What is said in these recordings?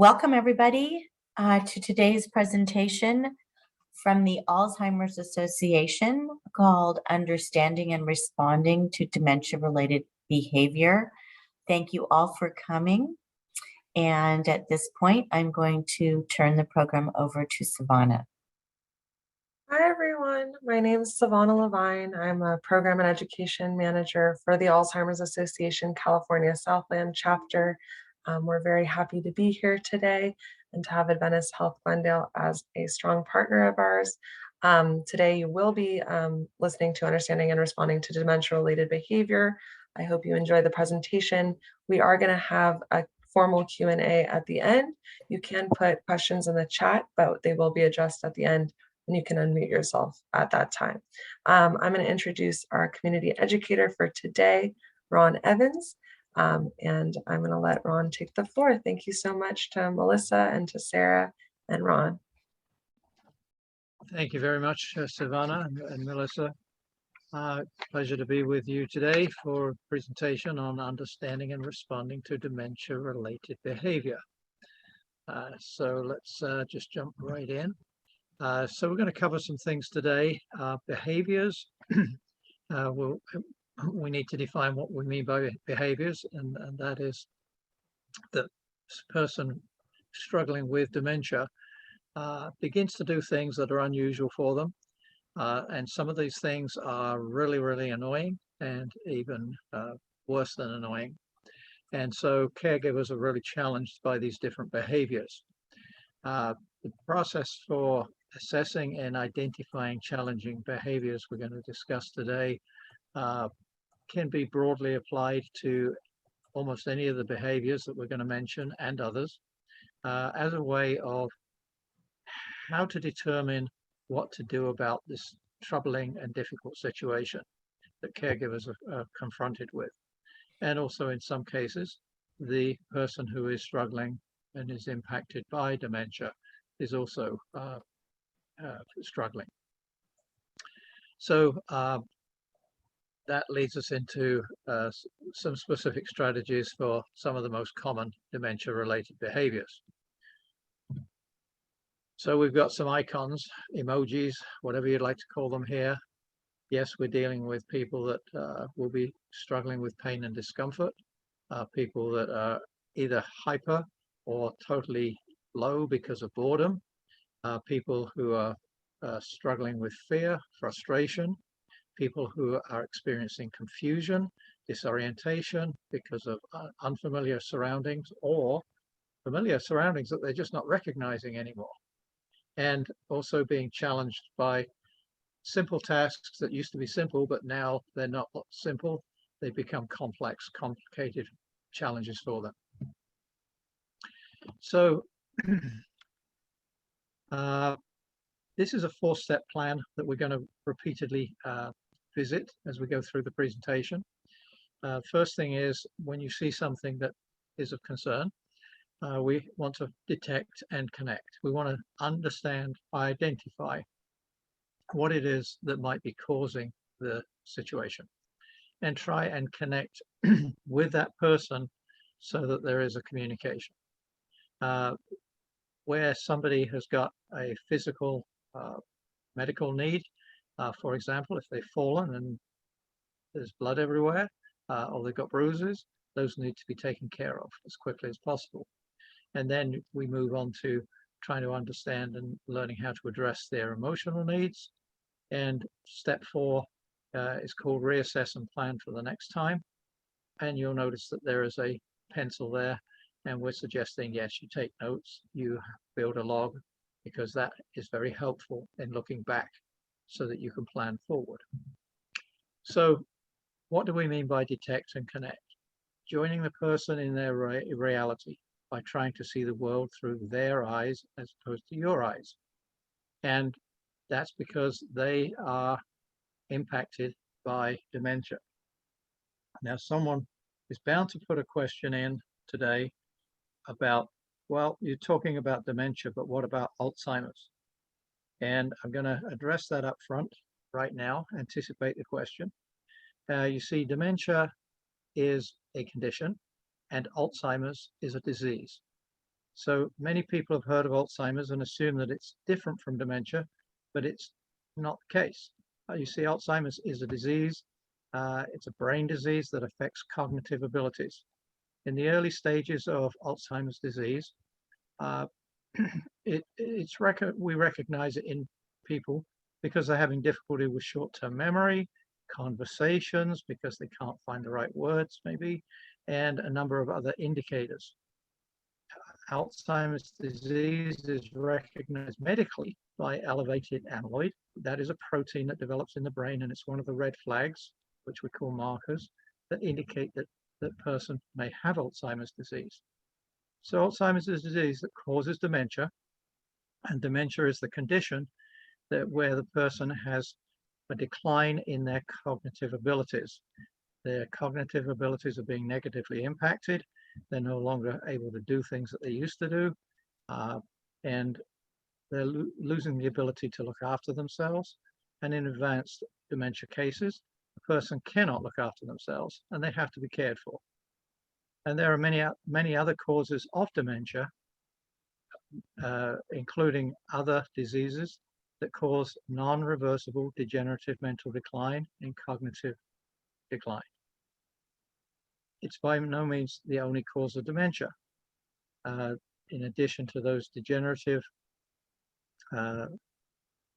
Welcome, everybody, to today's presentation from the Alzheimer's Association called Understanding and Responding to Dementia-related Behavior. Thank you all for coming. And at this point, I'm going to turn the program over to Savannah. Hi, everyone. My name is Savannah Levine. I'm a Program and Education Manager for the Alzheimer's Association California Southland Chapter. We're very happy to be here today and to have Adventist Health Glendale as a strong partner of ours. Today, you will be listening to Understanding and Responding to Dementia-related Behavior. I hope you enjoy the presentation. We are going to have a formal Q&A at the end. You can put questions in the chat, but they will be addressed at the end, and you can unmute yourself at that time. I'm going to introduce our community educator for today, Ron Evans, and I'm going to let Ron take the floor. Thank you so much to Melissa and to Sarah and Ron. Thank you very much, Savannah and Melissa. Pleasure to be with you today for a presentation on understanding and responding to dementia-related behavior. So let's just jump right in. So we're going to cover some things today. Behaviors. We need to define what we mean by behaviors, and that is that this person struggling with dementia begins to do things that are unusual for them. And some of these things are really, really annoying and even worse than annoying. And so caregivers are really challenged by these different behaviors. The process for assessing and identifying challenging behaviors we're going to discuss today can be broadly applied to almost any of the behaviors that we're going to mention and others as a way of how to determine what to do about this troubling and difficult situation that caregivers are confronted with. And also in some cases, the person who is struggling and is impacted by dementia is also struggling. So that leads us into some specific strategies for some of the most common dementia-related behaviors. So we've got some icons, emojis, whatever you'd like to call them here. Yes, we're dealing with people that will be struggling with pain and discomfort, people that are either hyper or totally low because of boredom, people who are struggling with fear, frustration, people who are experiencing confusion, disorientation because of unfamiliar surroundings or familiar surroundings that they're just not recognizing anymore. And also being challenged by simple tasks that used to be simple, but now they're not simple. They become complex, complicated challenges for them. So this is a 4-step plan that we're going to repeatedly visit as we go through the presentation. First thing is, when you see something that is of concern, we want to detect and connect. We want to understand, identify what it is that might be causing the situation and try and connect with that person so that there is a communication. Where somebody has got a physical medical need, for example, if they've fallen and there's blood everywhere, or they've got bruises, those need to be taken care of as quickly as possible. And then we move on to trying to understand and learning how to address their emotional needs. And step 4 is called reassess and plan for the next time. And you'll notice that there is a pencil there, and we're suggesting, yes, you take notes, you build a log, because that is very helpful in looking back so that you can plan forward. So what do we mean by detect and connect? Joining the person in their reality by trying to see the world through their eyes as opposed to your eyes. And that's because they are impacted by dementia. Now, someone is bound to put a question in today about, well, you're talking about dementia, but what about Alzheimer's? And I'm going to address that up front right now, anticipate the question. You see, dementia is a condition and Alzheimer's is a disease. So many people have heard of Alzheimer's and assume that it's different from dementia, but it's not the case. You see, Alzheimer's is a disease. It's a brain disease that affects cognitive abilities. In the early stages of Alzheimer's disease, uh, we recognize it in people because they're having difficulty with short-term memory, conversations because they can't find the right words maybe, and a number of other indicators. Alzheimer's disease is recognized medically by elevated amyloid. That is a protein that develops in the brain, and it's one of the red flags, which we call markers, that indicate that that person may have Alzheimer's disease. So Alzheimer's is a disease that causes dementia, and dementia is the condition that where the person has a decline in their cognitive abilities. Their cognitive abilities are being negatively impacted. They're no longer able to do things that they used to do, and they're losing the ability to look after themselves. And in advanced dementia cases, the person cannot look after themselves and they have to be cared for. And there are many other causes of dementia, including other diseases that cause non-reversible degenerative mental decline and cognitive decline. It's by no means the only cause of dementia. In addition to those degenerative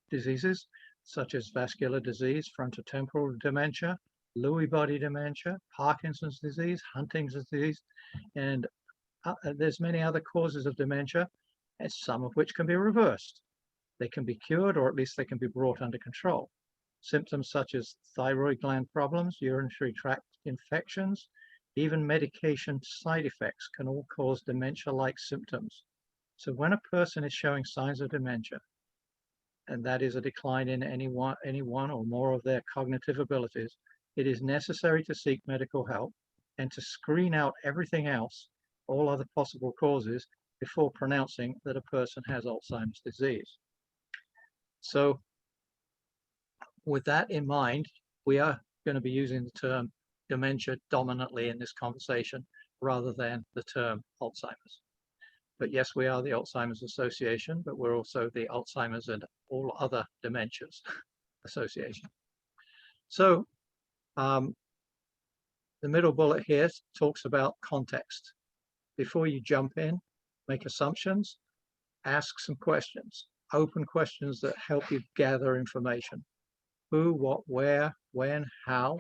diseases, such as vascular disease, frontotemporal dementia, Lewy body dementia, Parkinson's disease, Huntington's disease, and there's many other causes of dementia, and some of which can be reversed. They can be cured, or at least they can be brought under control. Symptoms such as thyroid gland problems, urinary tract infections, even medication side effects can all cause dementia-like symptoms. So when a person is showing signs of dementia, and that is a decline in any one or more of their cognitive abilities, it is necessary to seek medical help and to screen out everything else, all other possible causes, before pronouncing that a person has Alzheimer's disease. So with that in mind, we are going to be using the term dementia dominantly in this conversation rather than the term Alzheimer's. But yes, we are the Alzheimer's Association, but we're also the Alzheimer's and all other dementias association. So the middle bullet here talks about context. Before you jump in, make assumptions, ask some questions, open questions that help you gather information. Who, what, where, when, how,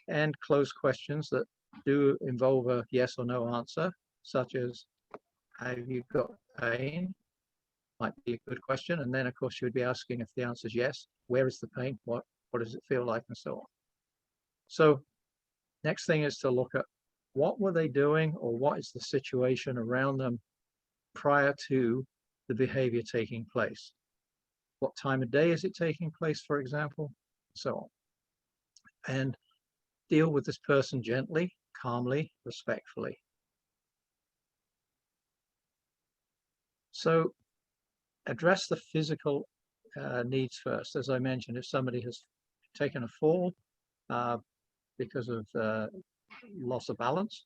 and close questions that do involve a yes or no answer, such as, have you got pain? Might be a good question. And then, of course, you would be asking, if the answer is yes, where is the pain? What does it feel like? And so on. So next thing is to look at what were they doing, or what is the situation around them prior to the behavior taking place? What time of day is it taking place, for example? So on. And deal with this person gently, calmly, respectfully. So address the physical needs first. As I mentioned, if somebody has taken a fall because of loss of balance,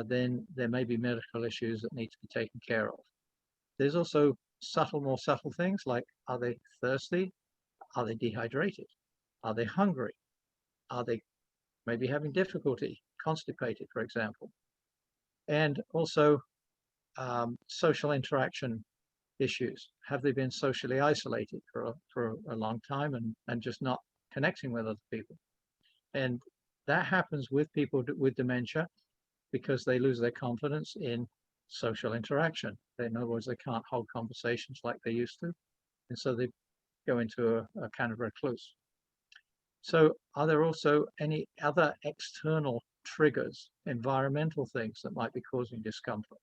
then there may be medical issues that need to be taken care of. There's also more subtle things like, are they thirsty? Are they dehydrated? Are they hungry? Are they maybe having difficulty, constipated, for example? And also social interaction issues. Have they been socially isolated for a long time and just not connecting with other people? And that happens with people with dementia because they lose their confidence in social interaction. In other words, they can't hold conversations like they used to. And so they go into a kind of recluse. So are there also any other external triggers, environmental things that might be causing discomfort?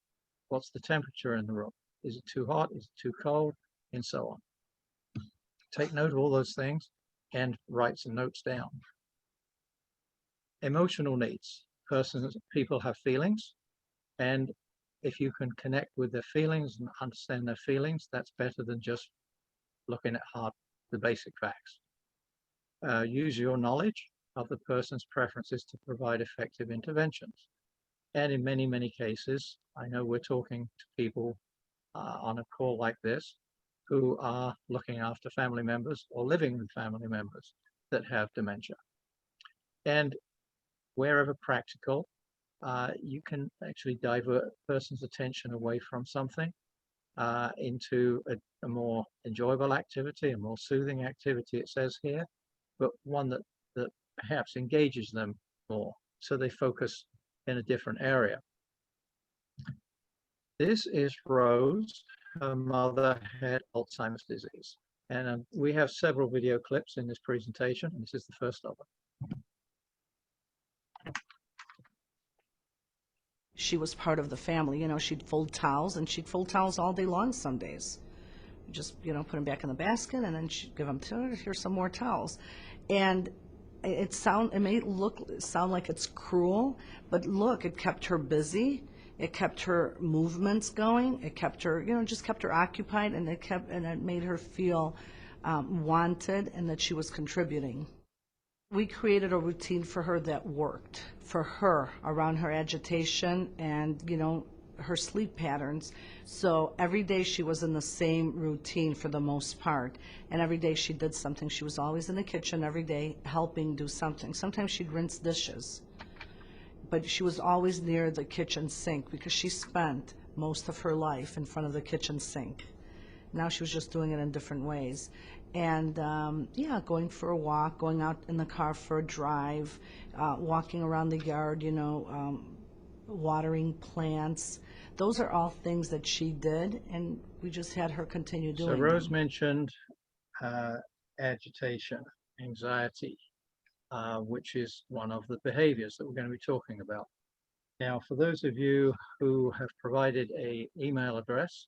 What's the temperature in the room? Is it too hot? Is it too cold? And so on. Take note of all those things and write some notes down. Emotional needs. People have feelings, and if you can connect with their feelings and understand their feelings, that's better than just looking at the basic facts. Use your knowledge of the person's preferences to provide effective interventions. And in many, many cases, I know we're talking to people on a call like this who are looking after family members or living with family members that have dementia. And wherever practical, you can actually divert a person's attention away from something into a more enjoyable activity, a more soothing activity, it says here, but one that perhaps engages them more, so they focus in a different area. This is Rose. Her mother had Alzheimer's disease. And we have several video clips in this presentation, and this is the first of them. She was part of the family. You know, she'd fold towels, and she'd fold towels all day long some days. Just, you know, put them back in the basket, and then she'd give them to her, here's some more towels. And it may sound like it's cruel, but look, it kept her busy. It kept her movements going. It kept her, you know, just kept her occupied, and it made her feel wanted and that she was contributing. We created a routine for her that worked for her around her agitation and, you know, her sleep patterns. So every day she was in the same routine for the most part, and every day she did something. She was always in the kitchen every day helping do something. Sometimes she'd rinse dishes, but she was always near the kitchen sink because she spent most of her life in front of the kitchen sink. Now she was just doing it in different ways. And yeah, going for a walk, going out in the car for a drive, walking around the yard, you know, watering plants. Those are all things that she did, and we just had her continue doing So Rose them. mentioned agitation, anxiety, which is one of the behaviors that we're going to be talking about. Now, for those of you who have provided an email address,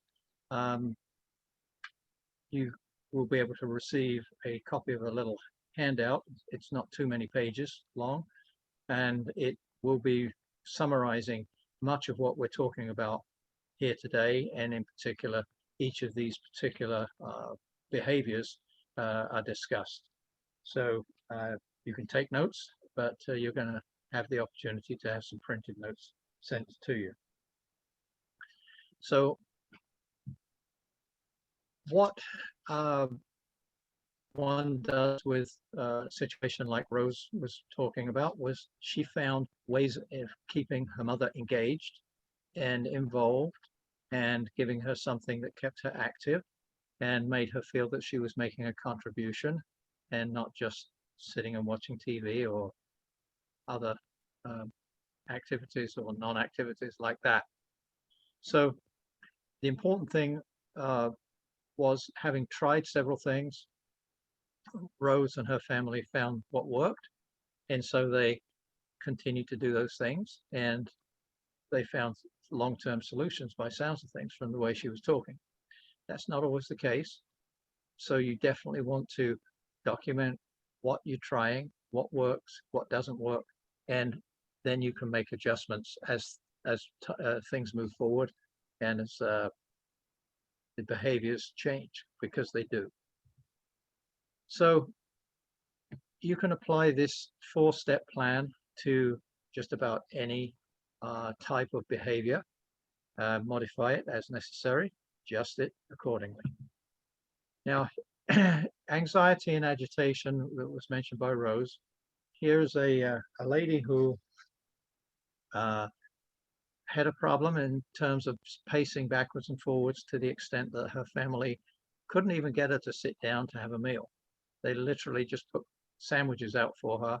you will be able to receive a copy of a little handout. It's not too many pages long, and it will be summarizing much of what we're talking about here today, and in particular, each of these particular behaviors are discussed. So you can take notes, but you're going to have the opportunity to have some printed notes sent to you. So what one does with a situation like Rose was talking about was she found ways of keeping her mother engaged and involved and giving her something that kept her active and made her feel that she was making a contribution and not just sitting and watching TV or other activities or non-activities like that. So the important thing was, having tried several things, Rose and her family found what worked, and so they continued to do those things, and they found long-term solutions by sounds of things from the way she was talking. That's not always the case, so you definitely want to document what you're trying, what works, what doesn't work, and then you can make adjustments as things move forward and as the behaviors change, because they do. So you can apply this 4-step plan to just about any type of behavior, modify it as necessary, adjust it accordingly. Now, anxiety and agitation that was mentioned by Rose. Here's a lady who had a problem in terms of pacing backwards and forwards to the extent that her family couldn't even get her to sit down to have a meal. They literally just put sandwiches out for her,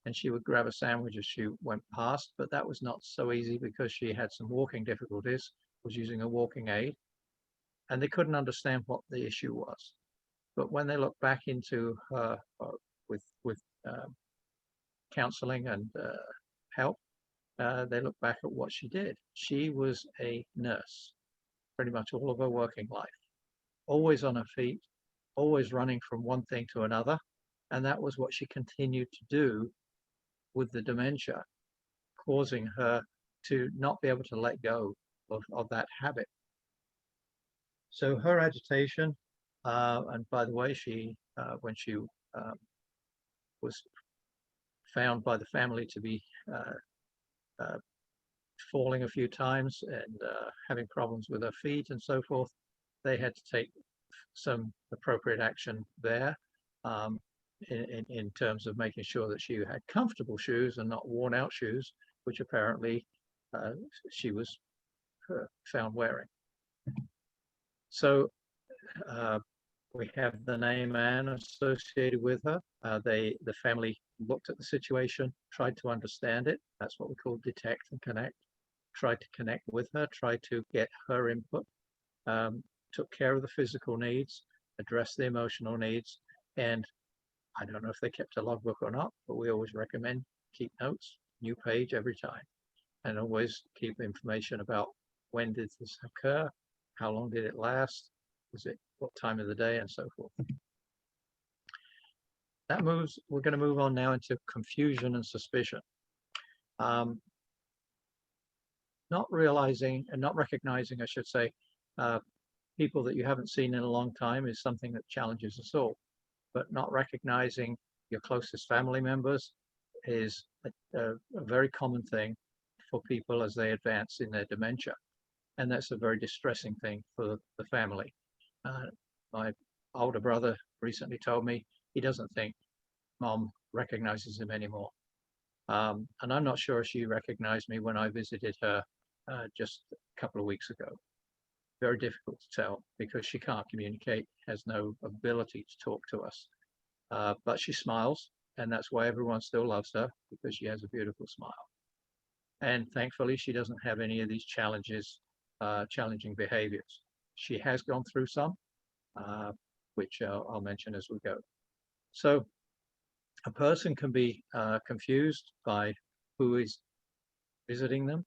and she would grab a sandwich as she went past, but that was not so easy because she had some walking difficulties, was using a walking aid, and they couldn't understand what the issue was. But when they looked back into her with counseling and help, they looked back at what she did. She was a nurse pretty much all of her working life, always on her feet, always running from one thing to another, and that was what she continued to do with the dementia, causing her to not be able to let go of that habit. So her agitation, and by the way, she when she was found by the family to be falling a few times and having problems with her feet and so forth. They had to take some appropriate action there in terms of making sure that she had comfortable shoes and not worn out shoes, which apparently she was found wearing. So we have the name Anne associated with her. The family looked at the situation, tried to understand it. That's what we call detect and connect. Tried to connect with her, tried to get her input, took care of the physical needs, addressed the emotional needs, and I don't know if they kept a logbook or not, but we always recommend keep notes, new page every time, and always keep information about when did this occur, how long did it last, was it what time of the day, and so forth. We're going to move on now into confusion and suspicion. Not realizing and not recognizing, I should say, people that you haven't seen in a long time is something that challenges us all. But not recognizing your closest family members is a very common thing for people as they advance in their dementia. And that's a very distressing thing for the family. My older brother recently told me he doesn't think Mom recognizes him anymore. And I'm not sure she recognized me when I visited her just a couple of weeks ago. Very difficult to tell because she can't communicate, has no ability to talk to us. But she smiles, and that's why everyone still loves her, because she has a beautiful smile. And thankfully, she doesn't have any of these challenging behaviors. She has gone through some, which I'll mention as we go. So a person can be confused by who is visiting them.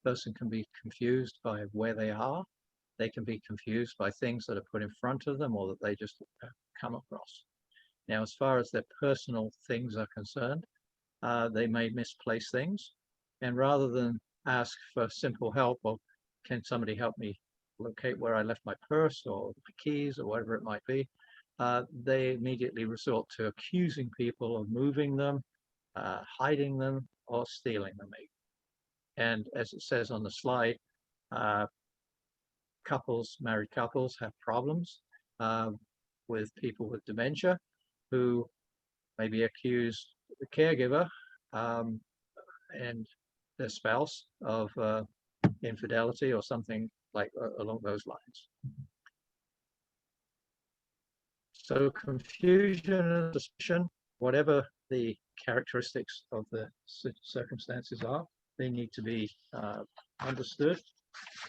A person can be confused by where they are. They can be confused by things that are put in front of them or that they just come across. Now, as far as their personal things are concerned, they may misplace things. And rather than ask for simple help, or can somebody help me locate where I left my purse or my keys or whatever it might be, they immediately resort to accusing people of moving them, hiding them, or stealing them. And as it says on the slide, married couples have problems with people with dementia who maybe accuse the caregiver and their spouse of infidelity or something like along those lines. So confusion and suspicion, whatever the characteristics of the circumstances are, they need to be understood.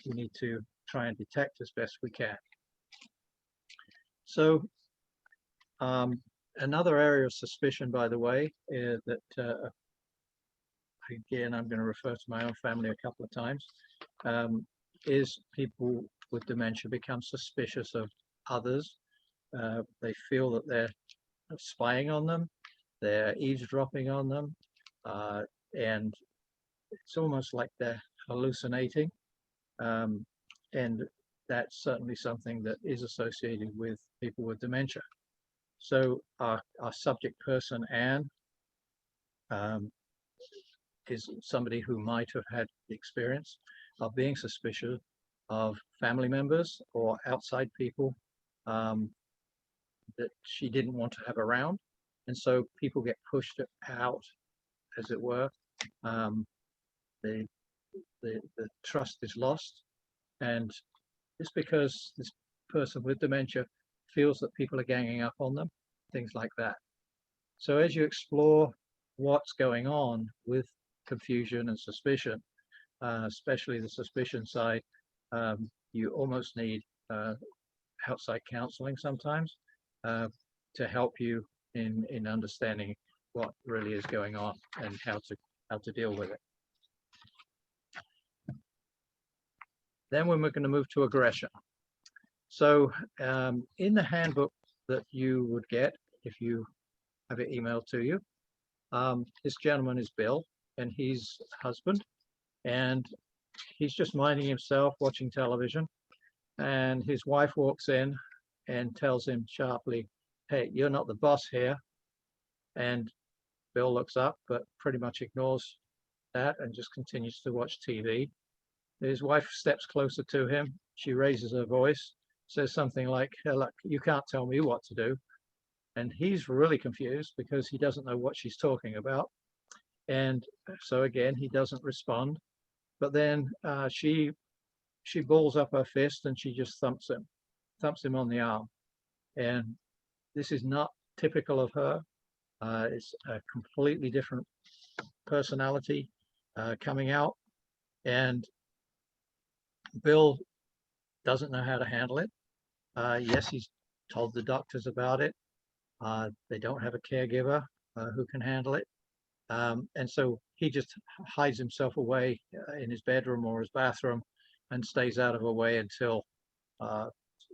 We need to try and detect as best we can. So another area of suspicion, by the way, is that again, I'm going to refer to my own family a couple of times, is people with dementia become suspicious of others. They feel that they're spying on them, they're eavesdropping on them, and it's almost like they're hallucinating. And that's certainly something that is associated with people with dementia. So our subject person, Anne, is somebody who might have had the experience of being suspicious of family members or outside people that she didn't want to have around. And so people get pushed out, as it were. The trust is lost. And it's because this person with dementia feels that people are ganging up on them, things like that. So as you explore what's going on with confusion and suspicion, especially the suspicion side, you almost need outside counseling sometimes to help you in understanding what really is going on and how to deal with it. Then we're going to move to aggression. So in the handbook that you would get if you have it emailed to you, this gentleman is Bill, and he's husband, and he's just minding himself watching television, and his wife walks in and tells him sharply, "Hey, you're not the boss here." And Bill looks up but pretty much ignores that and just continues to watch TV. His wife steps closer to him. She raises her voice, says something like, "Hey, look, you can't tell me what to do." And he's really confused because he doesn't know what she's talking about. And so again, he doesn't respond. But then she balls up her fist and she just thumps him on the arm. And this is not typical of her. It's a completely different personality coming out. And Bill doesn't know how to handle it. Yes, he's told the doctors about it. They don't have a caregiver who can handle it. And so he just hides himself away in his bedroom or his bathroom and stays out of her way until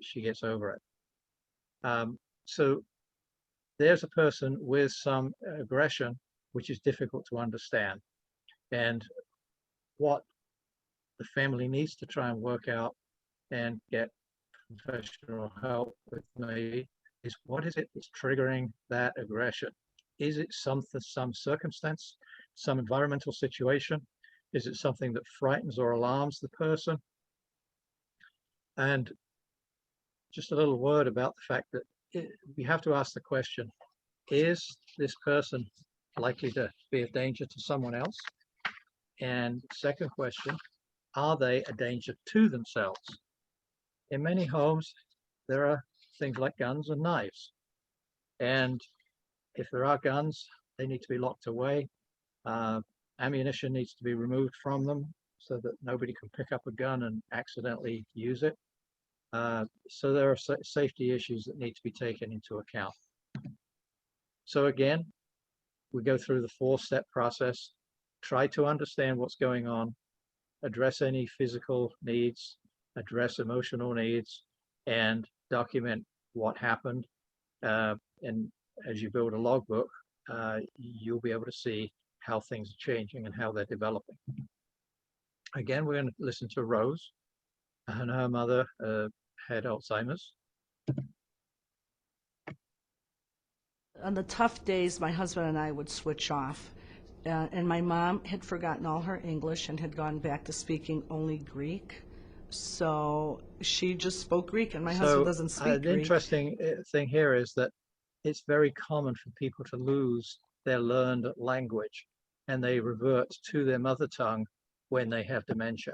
she gets over it. So there's a person with some aggression, which is difficult to understand. And what the family needs to try and work out and get professional help with maybe is, what is it that's triggering that aggression? Is it some circumstance, some environmental situation? Is it something that frightens or alarms the person? And just a little word about the fact that we have to ask the question, is this person likely to be a danger to someone else? And second question, are they a danger to themselves? In many homes, there are things like guns and knives. And if there are guns, they need to be locked away. Ammunition needs to be removed from them so that nobody can pick up a gun and accidentally use it. So there are safety issues that need to be taken into account. So again, we go through the 4-step process, try to understand what's going on, address any physical needs, address emotional needs, and document what happened. And as you build a logbook, you'll be able to see how things are changing and how they're developing. Again, we're going to listen to Rose, and her mother had Alzheimer's. On the tough days, my husband and I would switch off. And my mom had forgotten all her English and had gone back to speaking only Greek. So she just spoke Greek, and my husband doesn't speak The Greek. interesting thing here is that it's very common for people to lose their learned language, and they revert to their mother tongue when they have dementia.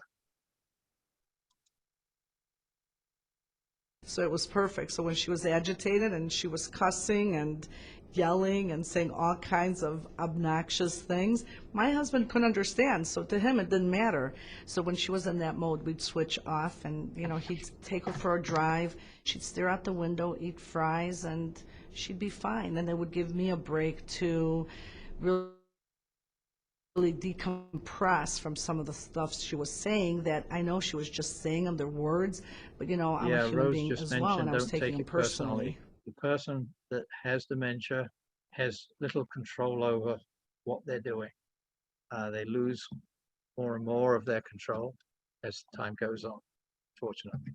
So it was perfect. So when she was agitated and she was cussing and yelling and saying all kinds of obnoxious things, my husband couldn't understand. So to him, it didn't matter. So when she was in that mode, we'd switch off, and he'd take her for a drive. She'd stare out the window, eat fries, and she'd be fine. And it would give me a break to really decompress from some of the stuff she was saying that I know she was just saying them, their words, but I'm a human Rose being just as mentioned, well, and I was don't taking take them it personally. The person that has dementia has little control over what they're doing. They lose more and more of their control as time goes on, fortunately.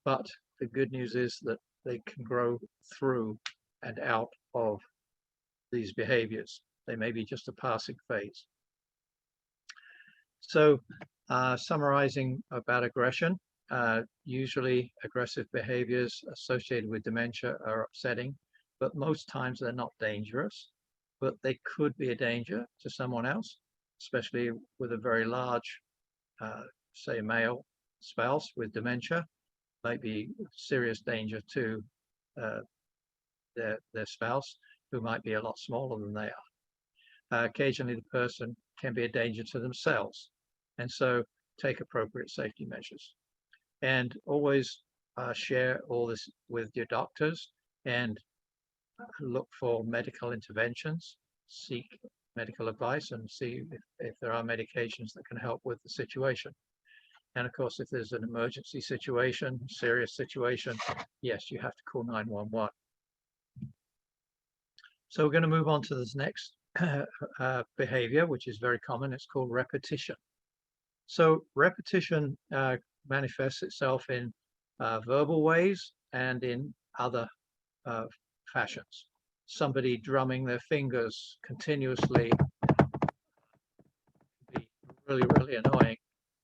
But the good news is that they can grow through and out of these behaviors. They may be just a passing phase. So summarizing about aggression, usually aggressive behaviors associated with dementia are upsetting, but most times they're not dangerous, but they could be a danger to someone else, especially with a very large, say, male spouse with dementia, might be serious danger to their spouse, who might be a lot smaller than they are. Occasionally, the person can be a danger to themselves, and so take appropriate safety measures. And always share all this with your doctors and look for medical interventions, seek medical advice, and see if there are medications that can help with the situation. And of course, if there's an emergency situation, serious situation, yes, you have to call 911. So we're going to move on to this next behavior, which is very common. It's called repetition. So repetition manifests itself in verbal ways and in other fashions. Somebody drumming their fingers continuously can be really, really annoying.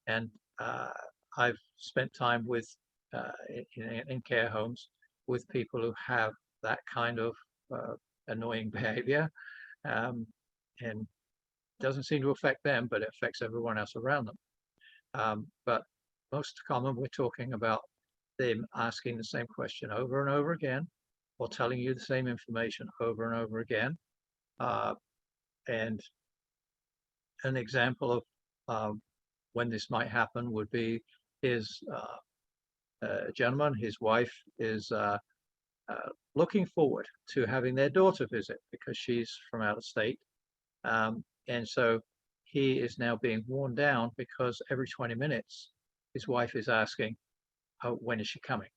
And I've spent time with in care homes with people who have that kind of annoying behavior, and doesn't seem to affect them, but it affects everyone else around them. But most common, we're talking about them asking the same question over and over again, or telling you the same information over and over again. And an example of when this might happen would be his a gentleman, his wife is looking forward to having their daughter visit because she's from out of state. And so he is now being worn down because every 20 minutes, his wife is asking, oh, when is she coming?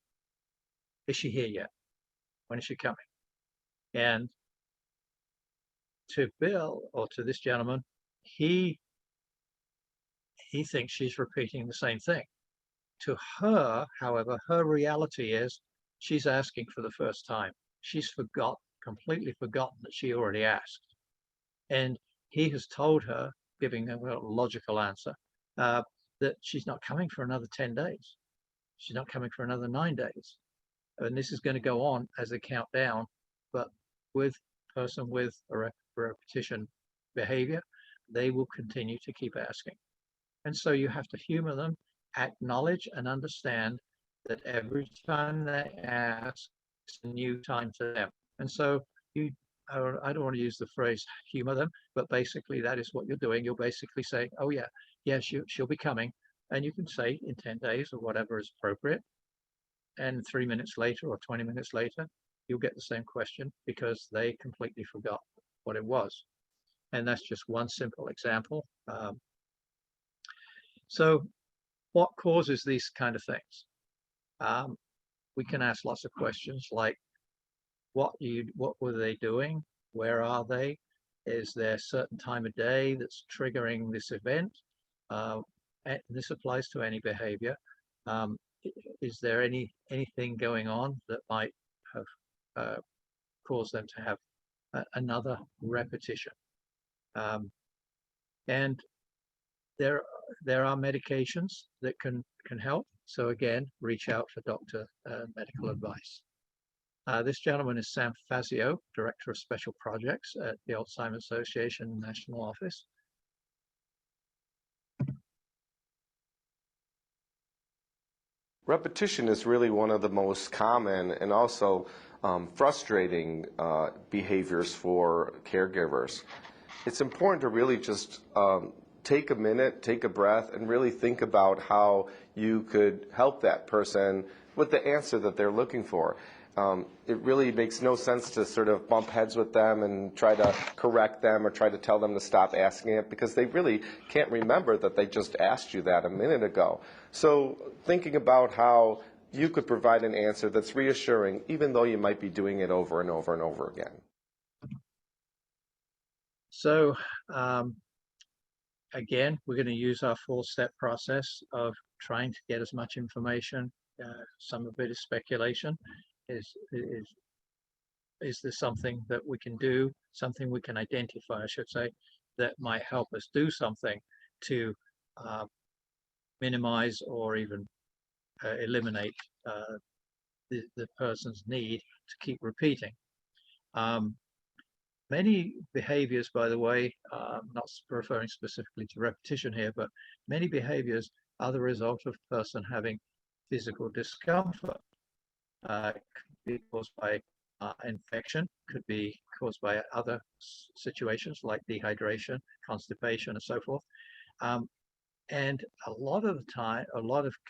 Is she here yet? When is she coming? And to Bill, or to this gentleman, he thinks she's repeating the same thing. To her, however, her reality is she's asking for the first time. She's completely forgotten that she already asked. And he has told her, giving a logical answer, that she's not coming for another 10 days. She's not coming for another 9 days. And this is going to go on as they count down. But with a person with a repetition behavior, they will continue to keep asking. And so you have to humor them, acknowledge and understand that every time they ask, it's a new time to them. And so I don't want to use the phrase humor them, but basically that is what you're doing. You're basically saying, oh yeah, she'll be coming. And you can say in 10 days or whatever is appropriate. And 3 minutes later or 20 minutes later, you'll get the same question because they completely forgot what it was. And that's just one simple example. So what causes these kind of things? We can ask lots of questions like, what were they doing? Where are they? Is there a certain time of day that's triggering this event? And this applies to any behavior. Is there anything going on that might have caused them to have another repetition? And there are medications that can help. So again, reach out for doctor medical advice. This gentleman is Sam Fazio, Director of Special Projects at the Alzheimer's Association National Office. Repetition is really one of the most common and also frustrating behaviors for caregivers. It's important to really just take a minute, take a breath, and really think about how you could help that person with the answer that they're looking for. It really makes no sense to sort of bump heads with them and try to correct them or try to tell them to stop asking it because they really can't remember that they just asked you that a minute ago. So thinking about how you could provide an answer that's reassuring even though you might be doing it over and over and over again. So again, we're going to use our 4-step process of trying to get as much information. Some of it is speculation. Is there something that we can do, something we can identify, I should say, that might help us do something to minimize or even eliminate the person's need to keep repeating. Many behaviors, by the way, not referring specifically to repetition here, but many behaviors are the result of a person having physical discomfort. Could be caused by infection, could be caused by other situations like dehydration, constipation, and so forth. And a lot of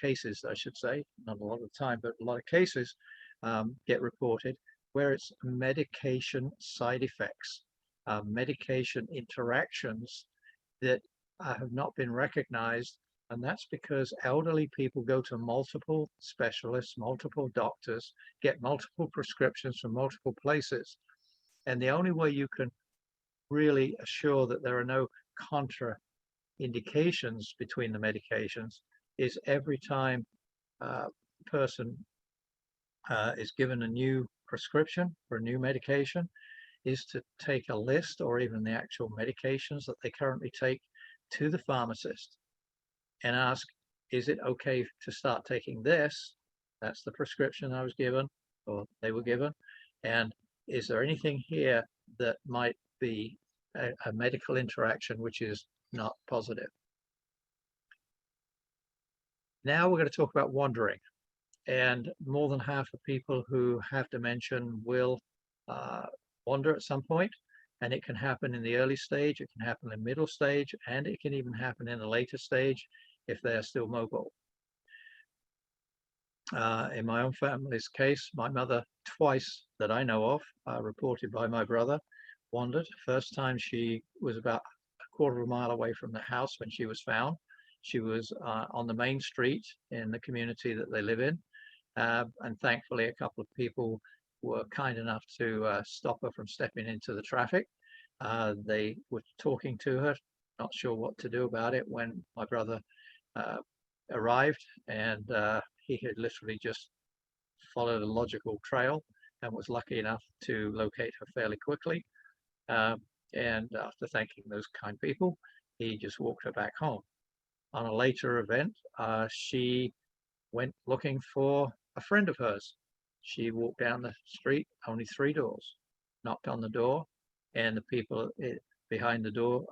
cases, I should say, not a lot of the time, but a lot of cases get reported where it's medication side effects, medication interactions that have not been recognized. And that's because elderly people go to multiple specialists, multiple doctors, get multiple prescriptions from multiple places. And the only way you can really assure that there are no contraindications between the medications is every time a person is given a new prescription for a new medication, is to take a list or even the actual medications that they currently take to the pharmacist and ask, is it okay to start taking this? That's the prescription I was given, or they were given. And is there anything here that might be a medical interaction which is not positive? Now we're going to talk about wandering. And more than half of people who have dementia will wander at some point. And it can happen in the early stage, it can happen in middle stage, and it can even happen in a later stage if they are still mobile. In my own family's case, my mother twice that I know of, reported by my brother, wandered. First time she was about a quarter of a mile away from the house when she was found. She was on the main street in the community that they live in. And thankfully, a couple of people were kind enough to stop her from stepping into the traffic. They were talking to her, not sure what to do about it, when my brother arrived, and he had literally just followed a logical trail and was lucky enough to locate her fairly quickly. And after thanking those kind people, he just walked her back home. On a later event, she went looking for a friend of hers. She walked down the street, only 3 doors, knocked on the door, and the people behind the door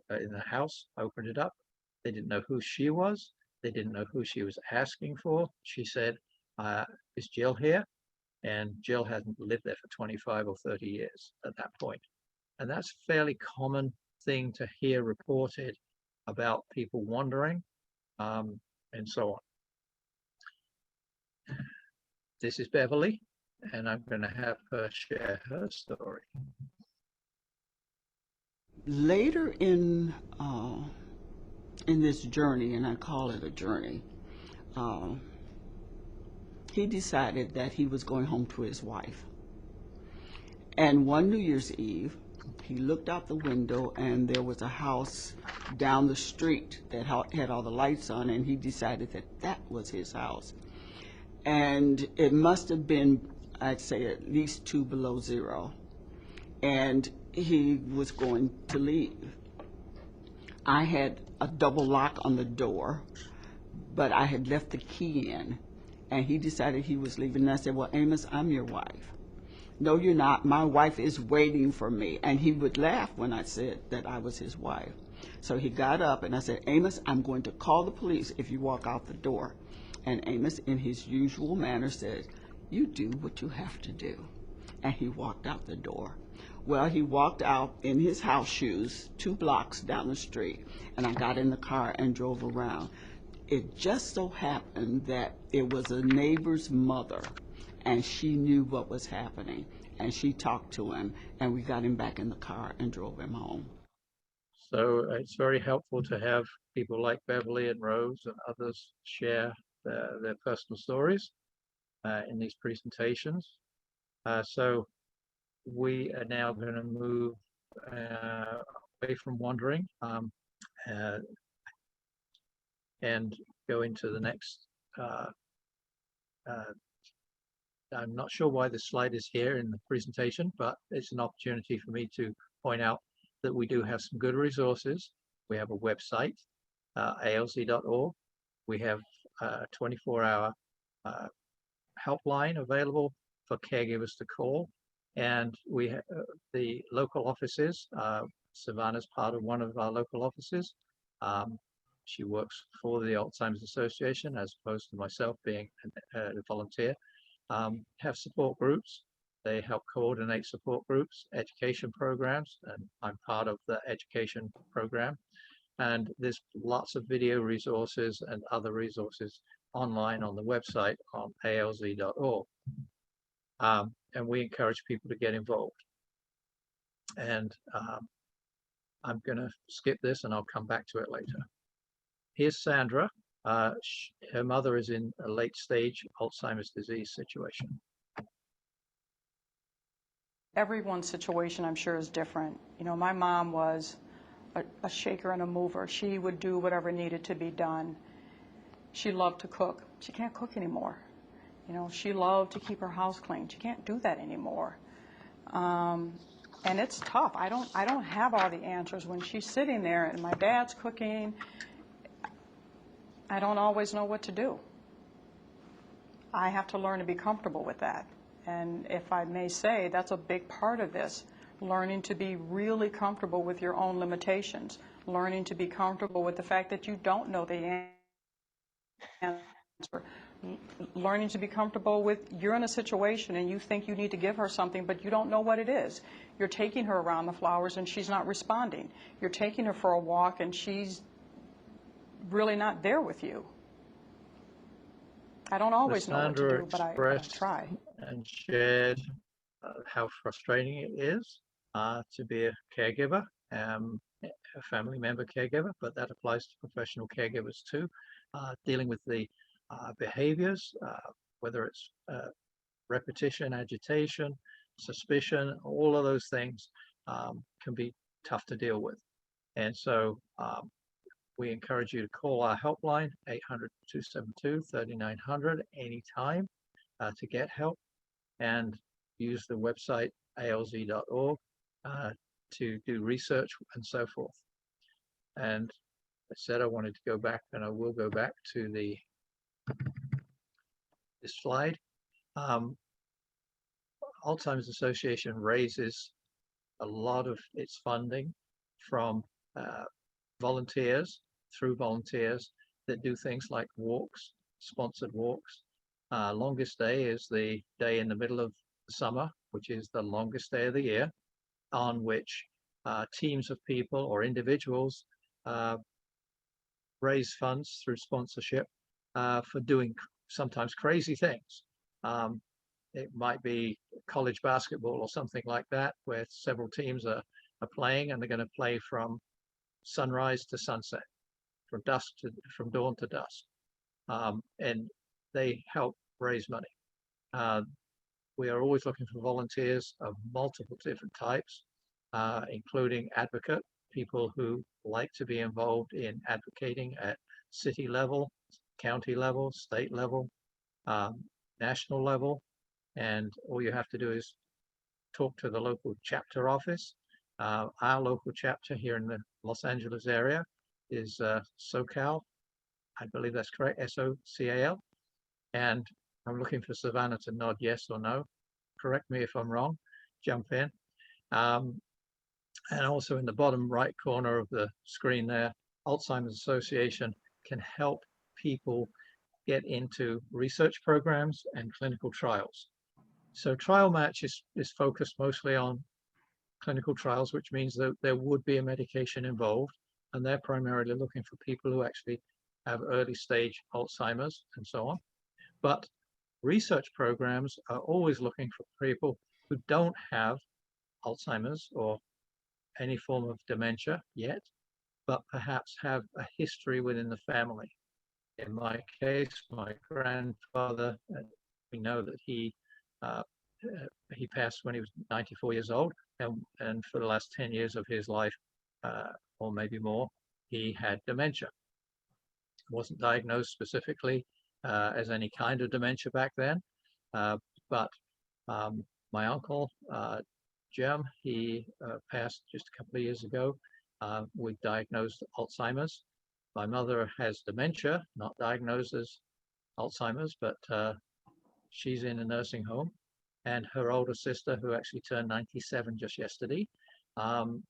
in the house opened it up. They didn't know who she was. They didn't know who she was asking for. She said, is Jill here? And Jill hadn't lived there for 25 or 30 years at that point. And that's a fairly common thing to hear reported about people wandering, and so on. This is Beverly, and I'm going to have her share her story. Later in this journey, and I call it a journey, he decided that he was going home to his wife. And one New Year's Eve, he looked out the window and there was a house down the street that had all the lights on, and he decided that that was his house. And it must have been, I'd say, at least 2 below zero. And he was going to leave. I had a double lock on the door, but I had left the key in, and he decided he was leaving. And I said, well, Amos, I'm your wife. No, you're not. My wife is waiting for me. And he would laugh when I said that I was his wife. So he got up, and I said, Amos, I'm going to call the police if you walk out the door. And Amos, in his usual manner, said, you do what you have to do. And he walked out the door. Well, he walked out in his house shoes 2 blocks down the street, and I got in the car and drove around. It just so happened that it was a neighbor's mother, and she knew what was happening, and she talked to him, and we got him back in the car and drove him home. So it's very helpful to have people like Beverly and Rose and others share their personal stories in these presentations. So we are now going to move away from wandering and go into the next. I'm not sure why this slide is here in the presentation, but it's an opportunity for me to point out that we do have some good resources. We have a website, alz.org. We have a 24-hour helpline available for caregivers to call. And we have the local offices. Savannah's part of one of our local offices. She works for the Alzheimer's Association as opposed to myself being a volunteer. Have support groups. They help coordinate support groups, education programs, and I'm part of the education program. And there's lots of video resources and other resources online on the website on alz.org. And we encourage people to get involved. And I'm going to skip this and I'll come back to it later. Here's Sandra. Her mother is in a late stage Alzheimer's disease situation. Everyone's situation, I'm sure, is different. You know, my mom was a shaker and a mover. She would do whatever needed to be done. She loved to cook. She can't cook anymore. You know, she loved to keep her house clean. She can't do that anymore. And it's tough. I don't have all the answers when she's sitting there and my dad's cooking. I don't always know what to do. I have to learn to be comfortable with that. And if I may say, that's a big part of this, learning to be really comfortable with your own limitations, learning to be comfortable with the fact that you don't know the answer, learning to be comfortable with you're in a situation and you think you need to give her something, but you don't know what it is. You're taking her around the flowers and she's not responding. You're taking her for a walk and she's really not there with you. I don't always know what to Lysandra do, but I expressed try. and shared how frustrating it is to be a caregiver, a family member caregiver, but that applies to professional caregivers too. Dealing with the behaviors, whether it's repetition, agitation, suspicion, all of those things can be tough to deal with. And so we encourage you to call our helpline, 800-272-3900, anytime to get help, and use the website alz.org to do research and so forth. And I said I wanted to go back, and I will go back to this slide. Alzheimer's Association raises a lot of its funding from volunteers, through volunteers that do things like walks, sponsored walks. Longest day is the day in the middle of the summer, which is the longest day of the year, on which teams of people or individuals raise funds through sponsorship for doing sometimes crazy things. It might be college basketball or something like that, where several teams are playing, and they're going to play from sunrise to sunset, from dawn to dusk, and they help raise money. We are always looking for volunteers of multiple different types, including advocate, people who like to be involved in advocating at city level, county level, state level, national level. And all you have to do is talk to the local chapter office. Our local chapter here in the Los Angeles area is SoCal. I believe that's correct, SOCAL. And I'm looking for Savannah to nod yes or no. Correct me if I'm wrong. Jump in. And also in the bottom right corner of the screen there, Alzheimer's Association can help people get into research programs and clinical trials. So Trial Match is focused mostly on clinical trials, which means that there would be a medication involved, and they're primarily looking for people who actually have early stage Alzheimer's and so on. But research programs are always looking for people who don't have Alzheimer's or any form of dementia yet, but perhaps have a history within the family. In my case, my grandfather, we know that he passed when he was 94 years old, and for the last 10 years of his life, or maybe more, he had dementia. Wasn't diagnosed specifically as any kind of dementia back then, but my uncle, Jim, he passed just a couple of years ago with diagnosed Alzheimer's. My mother has dementia, not diagnosed as Alzheimer's, but she's in a nursing home. And her older sister, who actually turned 97 just yesterday,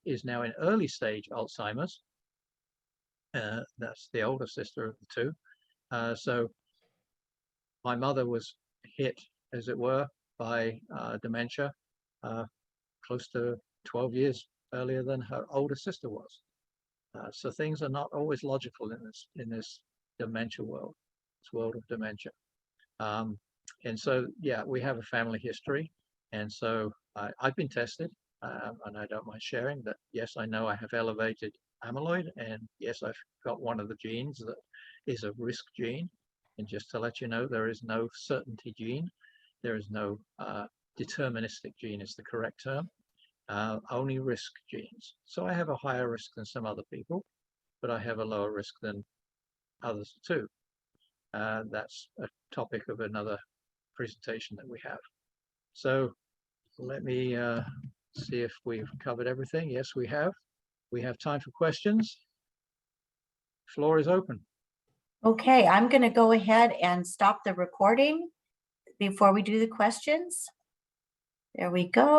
is now in early stage Alzheimer's. That's the older sister of the two. So my mother was hit, as it were, by dementia close to 12 years earlier than her older sister was. So things are not always logical in this dementia world, this world of dementia. And so, yeah, we have a family history. And so I've been tested, and I don't mind sharing that, yes, I know I have elevated amyloid, and yes, I've got one of the genes that is a risk gene. And just to let you know, there is no certainty gene. There is no deterministic gene is the correct term, only risk genes. So I have a higher risk than some other people, but I have a lower risk than others too. That's a topic of another presentation that we have. So let me see if we've covered everything. Yes, we have. We have time for questions. Floor is open. Okay, I'm going to go ahead and stop the recording before we do the questions. There we go.